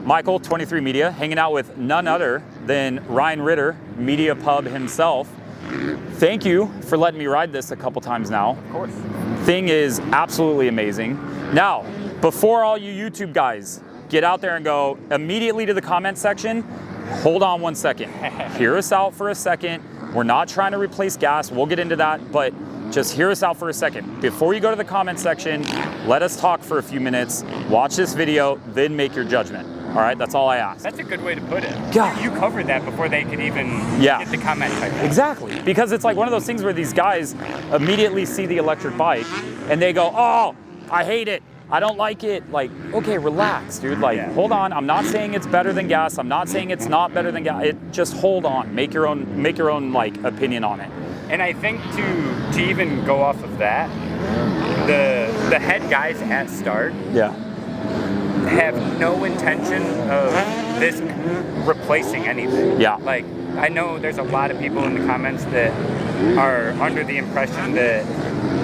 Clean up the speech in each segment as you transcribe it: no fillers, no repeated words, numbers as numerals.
Michael, 23 Media, hanging out with none other than Ryan Ritter, Media Pub himself. Thank you for letting me ride this a couple times now. Of course. Thing is absolutely amazing. Now, before all you YouTube guys get out there and go immediately to the comment section, hold on 1 second. Hear us out for a second. We're not trying to replace gas. We'll get into that, but just hear us out for a second. Before you go to the comment section, let us talk for a few minutes, watch this video, then make your judgment. All right, that's all I ask. That's a good way to put it. God. You covered that before they could even get the comment type. Exactly, because it's like one of those things where these guys immediately see the electric bike and they go, oh, I hate it. I don't like it. Like, okay, relax, dude. Like, hold on. I'm not saying it's better than gas. I'm not saying it's not better than gas. Just hold on. Make your own like opinion on it. And I think to even go off of that, the head guys at Start have no intention of this replacing anything. Yeah. Like, I know there's a lot of people in the comments that are under the impression that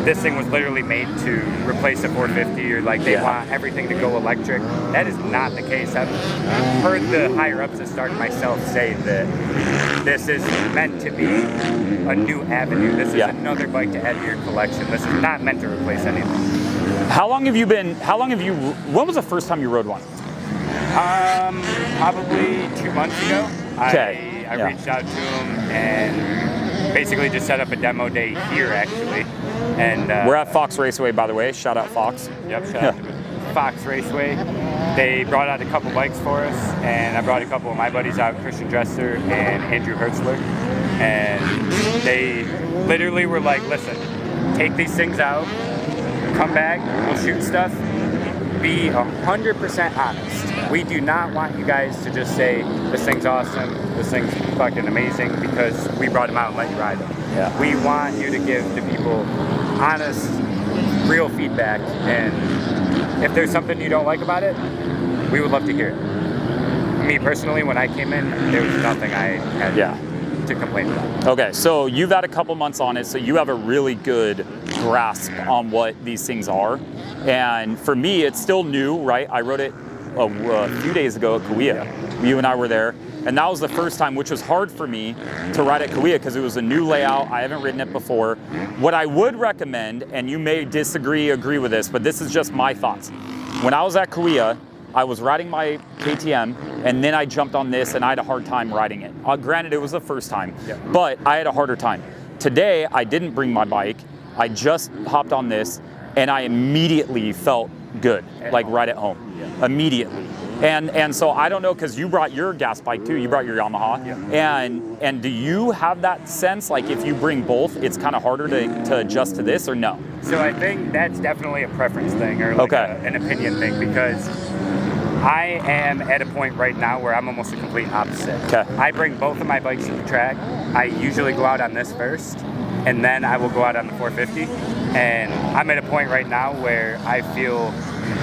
this thing was literally made to replace a 450, or like they want everything to go electric. That is not the case. I've heard the higher ups at Start myself say that this is meant to be a new avenue. This is another bike to add to your collection. This is not meant to replace anything. When was the first time you rode one? Probably 2 months ago. Okay. I reached out to him and basically just set up a demo day here, actually. And we're at Fox Raceway, by the way. Shout out Fox. Yep, shout out to Fox Raceway. They brought out a couple bikes for us, and I brought a couple of my buddies out, Christian Dresser and Andrew Hertzler. And they literally were like, listen, take these things out, come back, we'll shoot stuff. Be 100% honest. We do not want you guys to just say, this thing's awesome, this thing's fucking amazing, because we brought them out and let you ride them. Yeah. We want you to give the people honest, real feedback, and if there's something you don't like about it, we would love to hear it. Me personally, when I came in, there was nothing I had to complain about. Okay, so you've had a couple months on it, so you have a really good grasp on what these things are. And for me, it's still new, right? I rode it a few days ago at Kauai. You and I were there. And that was the first time, which was hard for me to ride at Kauai because it was a new layout. I haven't ridden it before. What I would recommend, and you may agree with this, but this is just my thoughts. When I was at Kauai, I was riding my KTM, and then I jumped on this, and I had a hard time riding it. Granted, it was the first time, but I had a harder time. Today, I didn't bring my bike. I just hopped on this, and I immediately felt good, like right at home, immediately. And so I don't know, because you brought your gas bike too, you brought your Yamaha, and do you have that sense, like if you bring both, it's kind of harder to adjust to this, or no? So I think that's definitely a preference thing, or like an opinion thing, because I am at a point right now where I'm almost a complete opposite. I bring both of my bikes to the track. I usually go out on this first, and then I will go out on the 450. And I'm at a point right now where I feel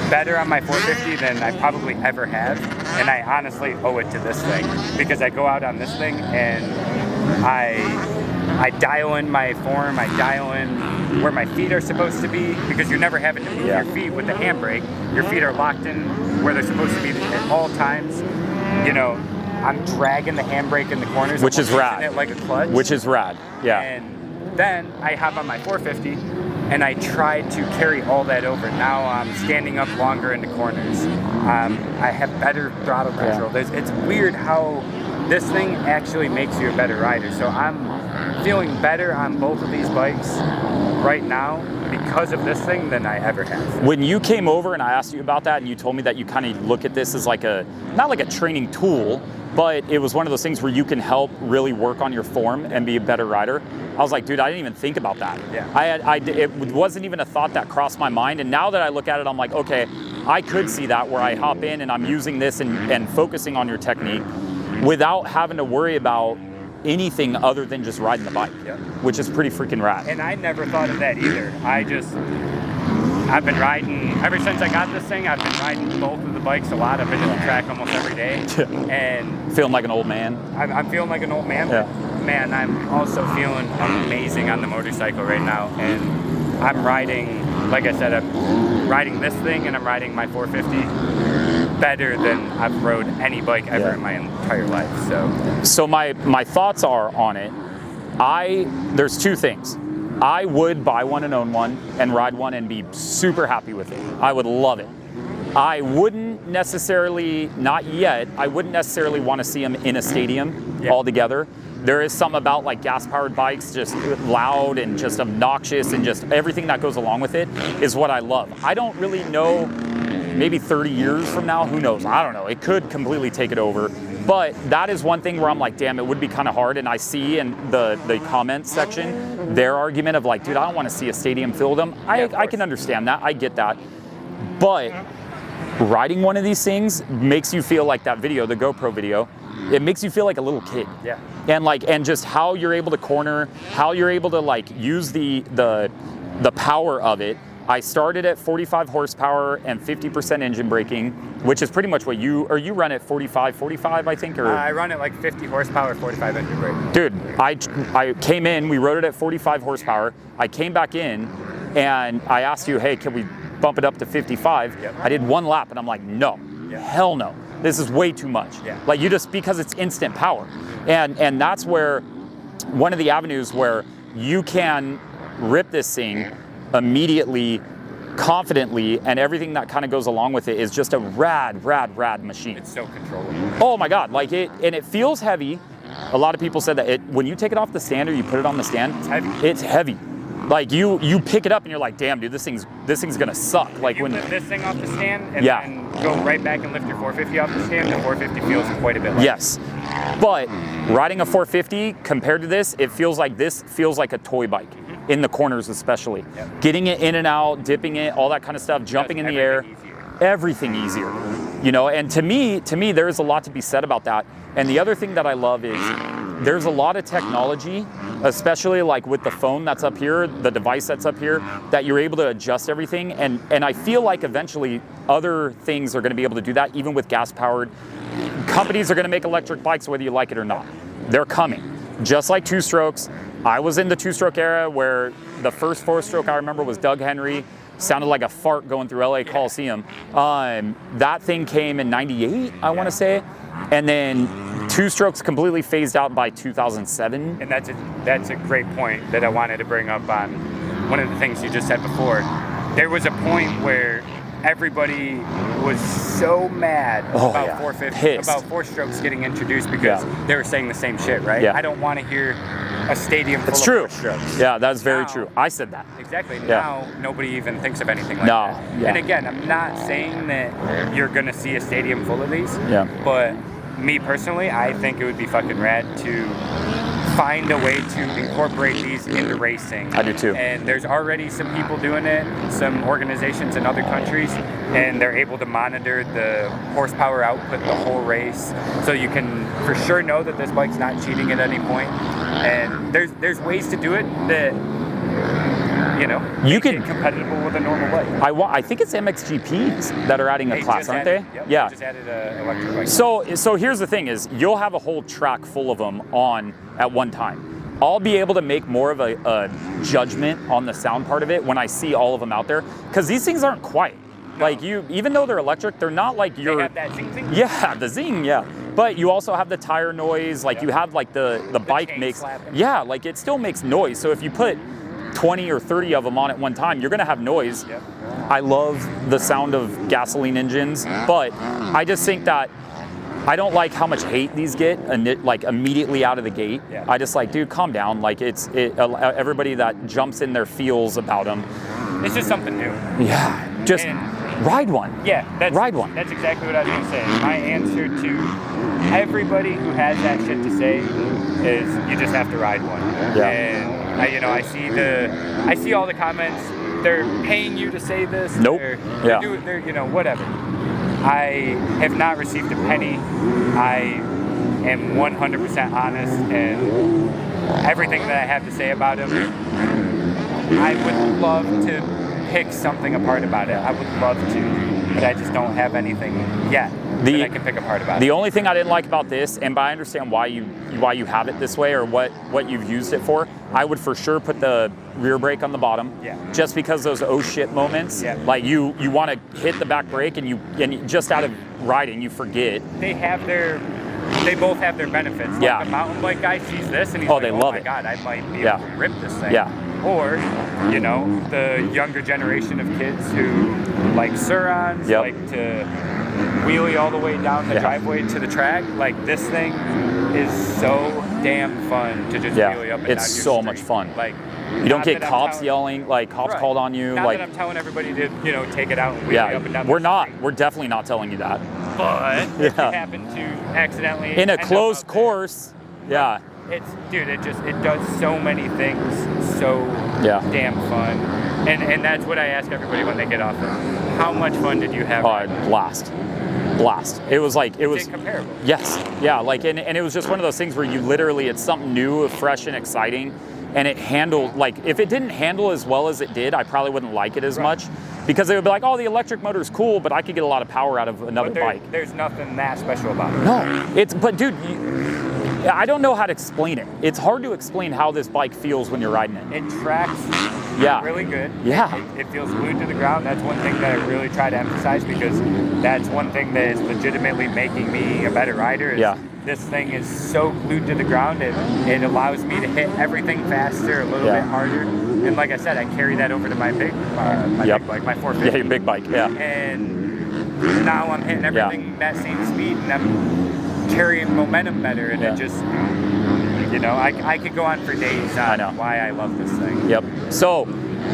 better on my 450 than I probably ever have. And I honestly owe it to this thing, because I go out on this thing and I dial in my form, I dial in where my feet are supposed to be, because you're never having to move your feet with the handbrake. Your feet are locked in where they're supposed to be at all times. You know, I'm dragging the handbrake in the corners, which is rad. It like a clutch. Which is rad, And then I hop on my 450 and I try to carry all that over. Now I'm standing up longer in the corners. I have better throttle control. It's weird how this thing actually makes you a better rider. So I'm feeling better on both of these bikes right now because of this thing than I ever have. When you came over and I asked you about that, and you told me that you kind of look at this as like not like a training tool, but it was one of those things where you can help really work on your form and be a better rider. I was like, dude, I didn't even think about that. It wasn't even a thought that crossed my mind. And now that I look at it, I'm like, okay, I could see that where I hop in and I'm using this and focusing on your technique without having to worry about anything other than just riding the bike, which is pretty freaking rad. And I never thought of that either. I've been riding, ever since I got this thing, I've been riding both of the bikes a lot. I've been to the track almost every day. And feeling like an old man. I'm feeling like an old man, but man, I'm also feeling amazing on the motorcycle right now. And I'm riding, like I said, I'm riding this thing and I'm riding my 450 better than I've rode any bike ever in my entire life. So my thoughts are on it. There's two things. I would buy one and own one and ride one and be super happy with it. I would love it. I wouldn't necessarily, not yet, I wouldn't necessarily want to see them in a stadium altogether. There is something about like gas-powered bikes, just loud and just obnoxious, and just everything that goes along with it is what I love. I don't really know, maybe 30 years from now, who knows? I don't know. It could completely take it over. But that is one thing where I'm like, damn, it would be kind of hard. And I see in the comments section their argument of like, dude, I don't want to see a stadium fill them. I can understand that. I get that. But riding one of these things makes you feel like that video, the GoPro video, it makes you feel like a little kid. Yeah. And just how you're able to corner, how you're able to like use the power of it. I started at 45 horsepower and 50% engine braking, which is pretty much what you run at 45, I think, or I run at like 50 horsepower, 45 engine braking. Dude, I came in, we rode it at 45 horsepower. I came back in and I asked you, hey, can we bump it up to 55? Yep. I did one lap and I'm like, no, hell no. This is way too much. Yeah. Like because it's instant power. And that's where one of the avenues where you can rip this thing immediately, confidently, and everything that kind of goes along with it is just a rad machine. It's so controllable. Oh my God, like it feels heavy. A lot of people said that when you take it off the stand or you put it on the stand, it's heavy. Like you pick it up and you're like, damn, dude, this thing's gonna suck. Like you when lift this thing off the stand and then go right back and lift your 450 off the stand, the 450 feels quite a bit lighter. Yes, but riding a 450 compared to this feels like a toy bike in the corners, especially. Yep. Getting it in and out, dipping it, all that kind of stuff, jumping in the air, everything easier. You know, and to me, there is a lot to be said about that. And the other thing that I love is there's a lot of technology, especially like with the phone that's up here, the device that's up here, that you're able to adjust everything. And I feel like eventually other things are going to be able to do that, even with gas-powered. Companies are going to make electric bikes whether you like it or not. They're coming. Just like two-strokes. I was in the two-stroke era where the first four-stroke I remember was Doug Henry. Sounded like a fart going through LA Coliseum. That thing came in 98, I want to say. And then two-strokes completely phased out by 2007. And that's a great point that I wanted to bring up on one of the things you just said before. There was a point where everybody was so mad about 450, about four-strokes getting introduced because they were saying the same shit, right? Yeah. I don't want to hear a stadium full of four-strokes. Yeah, that's very true. I said that. Exactly. Now, nobody even thinks of anything like that. Yeah. And again, I'm not saying that you're going to see a stadium full of these, but me personally, I think it would be fucking rad to find a way to incorporate these into racing. I do too. And there's already some people doing it, some organizations in other countries, and they're able to monitor the horsepower output the whole race, so you can for sure know that this bike's not cheating at any point. And there's ways to do it that, you know, you can compatible with a normal bike. I think it's MXGPs that are adding a class, aren't they? Yep, yeah. They just added an electric bike. So here's the thing: is you'll have a whole track full of them on at one time. I'll be able to make more of a judgment on the sound part of it when I see all of them out there, because these things aren't quiet. No. Like even though they're electric, they're not like your. They have that zing zing. Yeah, the zing. Yeah, but you also have the tire noise. Like you have like the bike makes. Slapping. Yeah, like it still makes noise. So if you put 20 or 30 of them on at one time, you're going to have noise. Yep. I love the sound of gasoline engines, but I just think that I don't like how much hate these get like immediately out of the gate. Yeah. I just like, dude, calm down. Like everybody that jumps in their feels about them. It's just something new. Yeah, just ride one. Yeah, ride one. That's exactly what I was going to say. My answer to everybody who has that shit to say is you just have to ride one. Yeah. And I see all the comments. They're paying you to say this. Nope. They're you know, whatever. I have not received a penny. I am 100% honest, and everything that I have to say about him, I would love to pick something apart about it. I would love to, but I just don't have anything yet that I can pick apart about it. The only thing I didn't like about this, and I understand why you have it this way or what you've used it for, I would for sure put the rear brake on the bottom. Yeah. Just because those oh shit moments, like you want to hit the back brake and you just out of riding you forget. They both have their benefits. Like the mountain bike guy sees this and he's like, they love my it. God, I might be able to rip this thing. Yeah. Or, you know, the younger generation of kids who like Surons, like to wheelie all the way down the driveway to the track. Like this thing is so damn fun to just wheelie up and down it's your so street. much fun. Like you don't get cops yelling, like cops called on you. Not like that I'm telling everybody to, you know, take it out and wheelie up and down. We're not. We're definitely not telling you that. But if you happen to accidentally in a closed course, it does so many things so damn fun. And that's what I ask everybody when they get off of. How much fun did you have? Blast. It was incomparable. Yes. Yeah, like and it was just one of those things where you literally, it's something new, fresh and exciting, and it handled, like if it didn't handle as well as it did, I probably wouldn't like it as much, because they would be like, oh, the electric motor's cool, but I could get a lot of power out of another bike. There's nothing that special about it. No, but dude, I don't know how to explain it. It's hard to explain how this bike feels when you're riding it. It tracks really good. Yeah. It feels glued to the ground. That's one thing that I really try to emphasize, because that's one thing that is legitimately making me a better rider. This thing is so glued to the ground. It allows me to hit everything faster, a little bit harder. And like I said, I carry that over to my big bike, my 450. Yeah, your big bike, And now I'm hitting everything that same speed, and I'm carrying momentum better, and it just, you know, I could go on for days on why I love this thing. Yep. So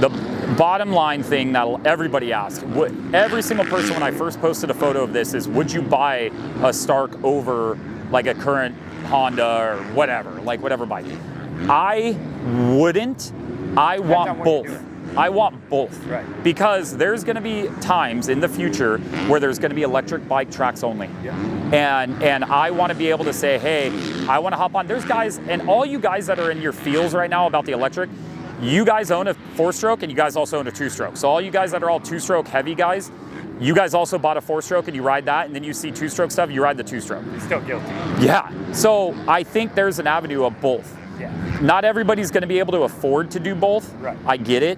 the bottom line thing that everybody asks, every single person when I first posted a photo of this is, would you buy a Stark over like a current Honda or whatever, like whatever bike? I wouldn't. I want both. I want both. Right. Because there's going to be times in the future where there's going to be electric bike tracks only. Yeah. And I want to be able to say, hey, I want to hop on. There's guys, and all you guys that are in your feels right now about the electric, you guys own a 4-stroke and you guys also own a 2-stroke. So all you guys that are all 2-stroke heavy guys, you guys also bought a 4-stroke and you ride that, and then you see 2-stroke stuff, you ride the 2-stroke. You're still guilty. Yeah. So I think there's an avenue of both. Yeah. Not everybody's going to be able to afford to do both. Right. I get it.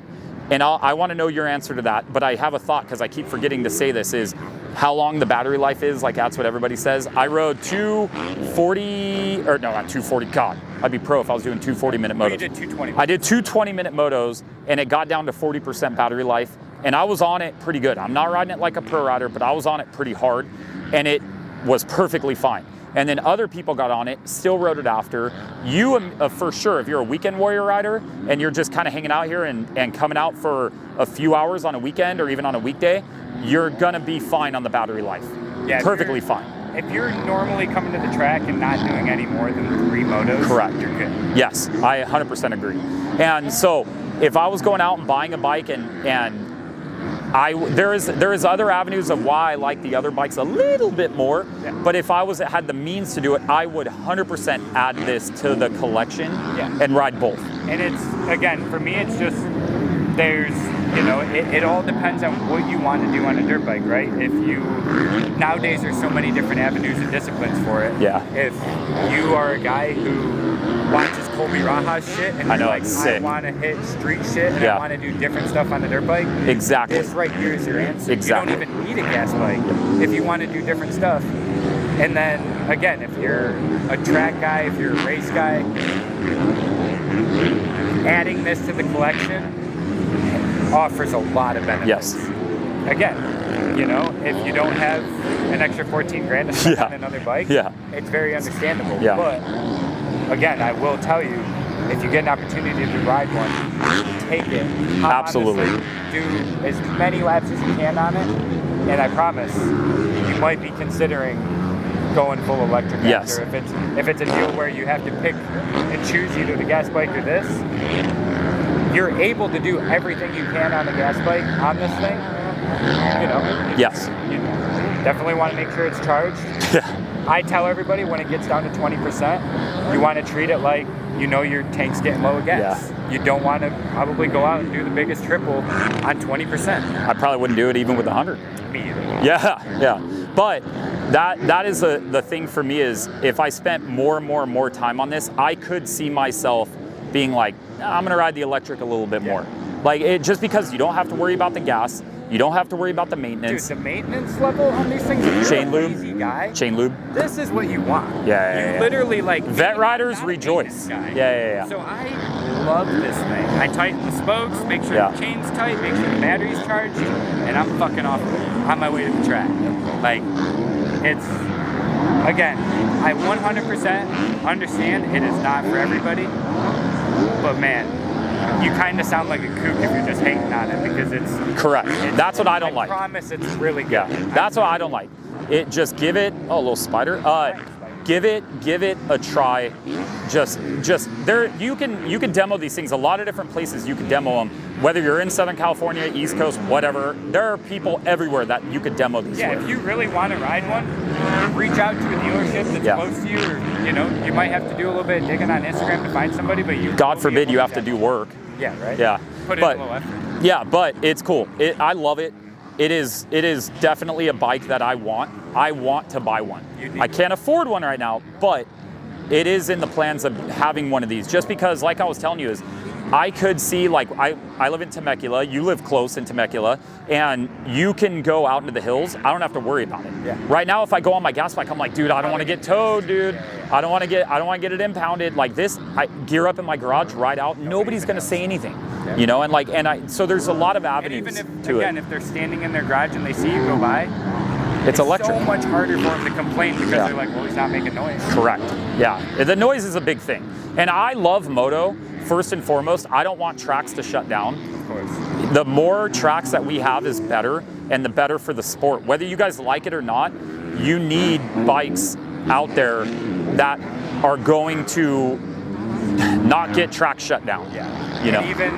And I want to know your answer to that, but I have a thought, because I keep forgetting to say this, is how long the battery life is. Like, that's what everybody says. I rode 240, or no, not 240, God, I'd be pro if I was doing 240-minute motos. You did 220. I did 2 20-minute motos, and it got down to 40% battery life, and I was on it pretty good. I'm not riding it like a pro rider, but I was on it pretty hard, and it was perfectly fine. And then other people got on it, still rode it after. You, for sure, if you're a weekend warrior rider and you're just kind of hanging out here and coming out for a few hours on a weekend or even on a weekday, you're gonna be fine on the battery life. Yeah, perfectly fine. If you're normally coming to the track and not doing any more than 3 motos, correct, you're good. Yes, I 100% agree. And so if I was going out and buying a bike and there is other avenues of why I like the other bikes a little bit more, but if I had the means to do it, I would 100% add this to the collection and ride both. And it's, again, for me, it's just, it all depends on what you want to do on a dirt bike, right? Nowadays there's so many different avenues and disciplines for it. Yeah. If you are a guy who watches Colby Raha's shit and you're like, I want to hit street shit and I want to do different stuff on the dirt bike. Exactly. This right here is your answer. Exactly. You don't even need a gas bike if you want to do different stuff. And then, again, if you're a track guy, if you're a race guy, adding this to the collection offers a lot of benefits. Yes. Again, if you don't have an extra 14 grand to spend on another bike, it's very understandable. Yeah. But again, I will tell you, if you get an opportunity to ride one, take it. Absolutely. Do as many laps as you can on it, and I promise you might be considering going full electric after. If it's a deal where you have to pick and choose either the gas bike or this, you're able to do everything you can on the gas bike on this thing. Yes. You definitely want to make sure it's charged. I tell everybody when it gets down to 20%, you want to treat it like your tank's getting low of gas. You don't want to probably go out and do the biggest triple on 20%. I probably wouldn't do it even with 100. Me either. Yeah. But that is the thing for me, is if I spent more and more time on this, I could see myself being like, nah, I'm gonna ride the electric a little bit more. Like just because you don't have to worry about the gas, you don't have to worry about the maintenance. Dude, the maintenance level on these things, if you're chain a lube, lazy guy, chain lube. This is what you want. Yeah. You literally like vet riders rejoice. Yeah. So I love this thing. I tighten the spokes, make sure the chain's tight, make sure the battery's charged, and I'm fucking off on my way to the track. Like, it's, again, I 100% understand it is not for everybody, but man, you kind of sound like a kook if you're just hating on it because it's correct. That's what I don't like. I promise it's really good. Yeah, that's what I don't like. It just give it a little spider. Give it a try. Just there. You can demo these things. A lot of different places you can demo them. Whether you're in Southern California, East Coast, whatever, there are people everywhere that you could demo these. Yeah, with. If you really want to ride one, reach out to a dealership that's close to you, or you might have to do a little bit of digging on Instagram to find somebody. But God forbid you have to do work. Yeah, right. Yeah, put in a little effort. Yeah, but it's cool. I love it. It is definitely a bike that I want. I want to buy one. I can't afford one right now, but it is in the plans of having one of these. Just because, like I was telling you, is I could see, like, I live in Temecula, you live close in Temecula, and you can go out into the hills. I don't have to worry about it. Yeah. Right now, if I go on my gas bike, I'm like, dude, I don't want to get towed, dude. I don't want to get it impounded. Like this, I gear up in my garage, ride out. Nobody's going to say anything, you know. So there's a lot of avenues to it. If they're standing in their garage and they see you go by, it's electric. So much harder for them to complain because they're like, well, he's not making noise. Correct. Yeah, the noise is a big thing, and I love moto. First and foremost, I don't want tracks to shut down. Of course. The more tracks that we have is better, and the better for the sport. Whether you guys like it or not, you need bikes out there that are going to not get tracks shut down. Yeah. You know. Even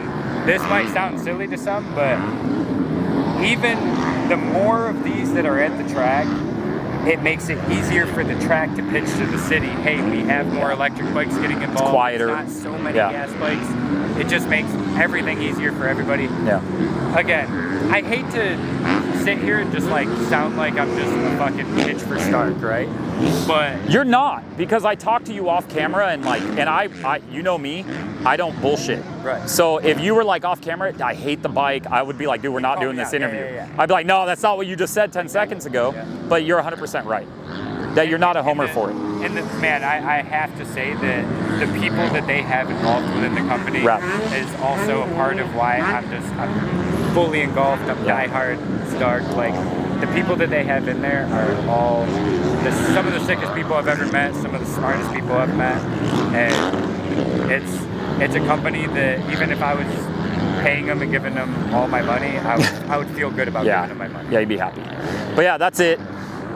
this might sound silly to some, but even the more of these that are at the track, it makes it easier for the track to pitch to the city. Hey, we have more electric bikes getting involved. It's quieter. It's not so many gas bikes. It just makes everything easier for everybody. Yeah. Again, I hate to sit here and just like sound like I'm just a fucking bitch for Stark, right? But you're not, because I talk to you off camera and I you know me, I don't bullshit. Right. So if you were like off camera, I hate the bike, I would be like, dude, we're not doing this interview. I'd be like, no, that's not what you just said 10 seconds ago. But you're 100% right. That you're not a homer for it. And man, I have to say that the people that they have involved within the company is also a part of why I'm fully engulfed. I'm diehard Stark. Like, the people that they have in there are all some of the sickest people I've ever met, some of the smartest people I've met, and it's a company that even if I was paying them and giving them all my money, I would feel good about giving them my money. Yeah, you'd be happy. But yeah, that's it.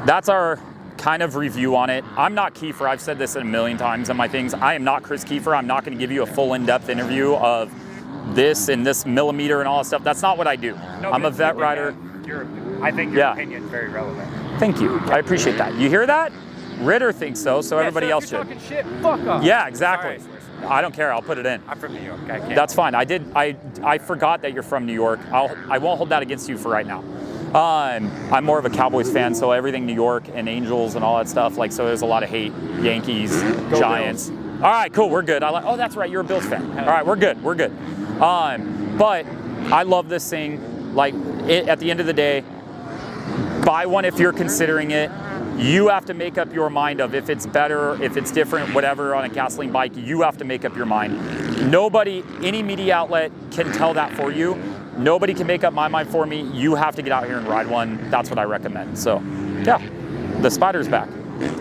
That's our kind of review on it. I'm not Kiefer. I've said this a million times on my things. I am not Chris Kiefer. I'm not going to give you a full in-depth interview of this and this millimeter and all that stuff. That's not what I do. No, I'm a vet rider. I think your opinion is very relevant. Thank you. I appreciate that. You hear that? Ritter thinks so everybody else should. Talking shit, fuck off. Yeah, exactly. Sorry. I don't care. I'll put it in. I'm from New York. I can't. That's fine. I forgot that you're from New York. I won't hold that against you for right now. I'm more of a Cowboys fan, so everything New York and Angels and all that stuff. Like, so there's a lot of hate. Yankees, Go Giants. Bills. All right, cool. We're good. Oh, that's right. You're a Bills fan. All right, we're good. We're good. But I love this thing. Like, at the end of the day, buy one if you're considering it. You have to make up your mind of if it's better, if it's different, whatever on a gasoline bike. You have to make up your mind. Nobody, any media outlet can tell that for you. Nobody can make up my mind for me. You have to get out here and ride one. That's what I recommend. So, yeah, the Spider's back.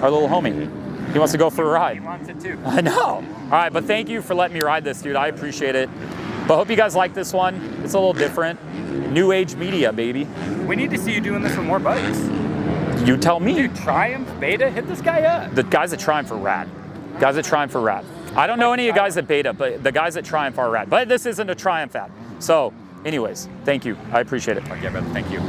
Our little homie. He wants to go for a ride. He wants it too. I know. All right, but thank you for letting me ride this, dude. I appreciate it. But hope you guys like this one. It's a little different. New age media, baby. We need to see you doing this with more bikes. You tell me. Dude, Triumph, Beta, hit this guy up. The guys at Triumph are rad. Guys at Triumph are rad. I don't know any of the guys at Beta, but the guys at Triumph are rad. But this isn't a Triumph ad. So, anyways, thank you. I appreciate it. Okay, brother. Thank you.